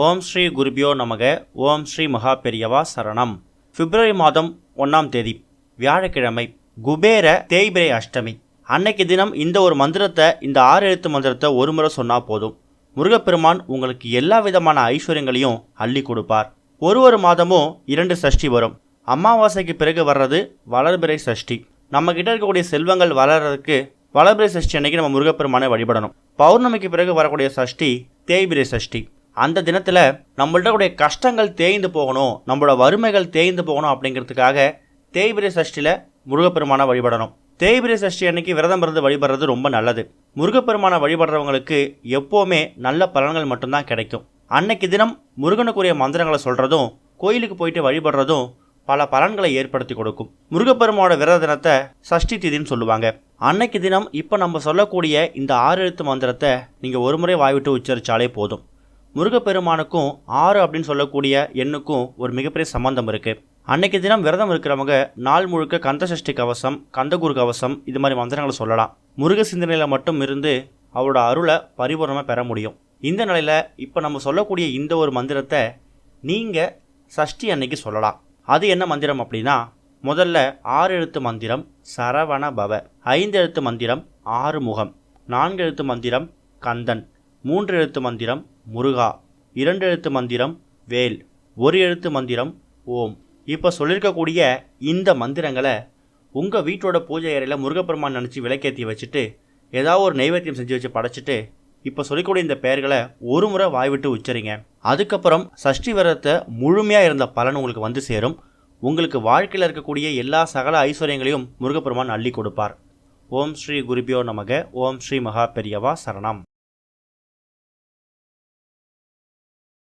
ஓம் ஸ்ரீ குருபியோ நமக. ஓம் ஸ்ரீ மகா பெரியவா சரணம். பிப்ரவரி மாதம் 1ஆம் தேதி வியாழக்கிழமை, குபேர தேய்பிரை அஷ்டமி. அன்னைக்கு தினம் இந்த ஒரு மந்திரத்தை, இந்த 6 எழுத்து மந்திரத்தை ஒரு முறை சொன்னால் போதும். முருகப்பெருமான் உங்களுக்கு எல்லா விதமான ஐஸ்வர்யங்களையும் அள்ளி கொடுப்பார். ஒரு மாதமும் 2 சஷ்டி வரும். அமாவாசைக்கு பிறகு வர்றது வளர்பிறை சஷ்டி. நம்ம கிட்ட இருக்கக்கூடிய செல்வங்கள் வளர்றதுக்கு வளர்பிறை சஷ்டி அன்னைக்கு நம்ம முருகப்பெருமானை வழிபடணும். பௌர்ணமிக்கு பிறகு வரக்கூடிய சஷ்டி தேய்பிரை சஷ்டி. அந்த தினத்தில் நம்மள்ட்ட கூடிய கஷ்டங்கள் தேய்ந்து போகணும், நம்மளோட வறுமைகள் தேய்ந்து போகணும் அப்படிங்கிறதுக்காக தேய்பிரை சஷ்டியில் முருகப்பெருமானை வழிபடணும். தேய்பிரை சஷ்டி அன்னைக்கு விரதம் இருந்து வழிபடுறது ரொம்ப நல்லது. முருகப்பெருமானை வழிபடுறவங்களுக்கு எப்போவுமே நல்ல பலன்கள் மட்டும்தான் கிடைக்கும். அன்னைக்கு தினம் முருகனுக்குரிய மந்திரங்களை சொல்கிறதும் கோயிலுக்கு போயிட்டு வழிபடுறதும் பல பலன்களை ஏற்படுத்தி கொடுக்கும். முருகப்பெருமானோட விரத தினத்தை சஷ்டி திதின்னு சொல்லுவாங்க. அன்னைக்கு தினம் இப்போ நம்ம சொல்லக்கூடிய இந்த 6 எழுத்து மந்திரத்தை நீங்கள் ஒரு முறை வாய்விட்டு உச்சரித்தாலே போதும். முருகப்பெருமானுக்கும் 6 அப்படின்னு சொல்லக்கூடிய எண்ணுக்கும் ஒரு மிகப்பெரிய சம்பந்தம் இருக்குது. அன்னைக்கு தினம் விரதம் இருக்கிறவங்க நாள் முழுக்க கந்த சஷ்டி கவசம், கந்தகுரு கவசம், இது மாதிரி மந்திரங்களை சொல்லலாம். முருக சிந்தனையில் மட்டும் இருந்து அவரோட அருளை பரிபூர்ணமாக பெற முடியும். இந்த நிலையில் இப்போ நம்ம சொல்லக்கூடிய இந்த ஒரு மந்திரத்தை நீங்கள் சஷ்டி அன்னைக்கு சொல்லலாம். அது என்ன மந்திரம் அப்படின்னா, முதல்ல 6 எழுத்து மந்திரம் சரவண பவ, 5 எழுத்து மந்திரம் ஆறுமுகம், 4 எழுத்து மந்திரம் கந்தன், 3 எழுத்து மந்திரம் முருகா, 2 எழுத்து மந்திரம் வேல், 1 எழுத்து மந்திரம் ஓம். இப்போ சொல்லியிருக்கக்கூடிய இந்த மந்திரங்களை உங்கள் வீட்டோட பூஜை அறையில் முருகப்பெருமான் நினச்சி விளக்கேற்றி வச்சுட்டு ஏதாவது ஒரு நைவேத்தியம் செஞ்சு வச்சு படைச்சிட்டு இப்போ சொல்லிக்கூடிய இந்த பெயர்களை ஒரு முறை வாய்விட்டு உச்சரிங்க. அதுக்கப்புறம் சஷ்டி விரதத்தை முழுமையாக இருந்த பலன் உங்களுக்கு வந்து சேரும். உங்களுக்கு வாழ்க்கையில் இருக்கக்கூடிய எல்லா சகல ஐஸ்வர்யங்களையும் முருகப்பெருமான் அள்ளி கொடுப்பார். ஓம் ஸ்ரீ குருபியோ நமக. ஓம் ஸ்ரீ மகா பெரியவா சரணம்.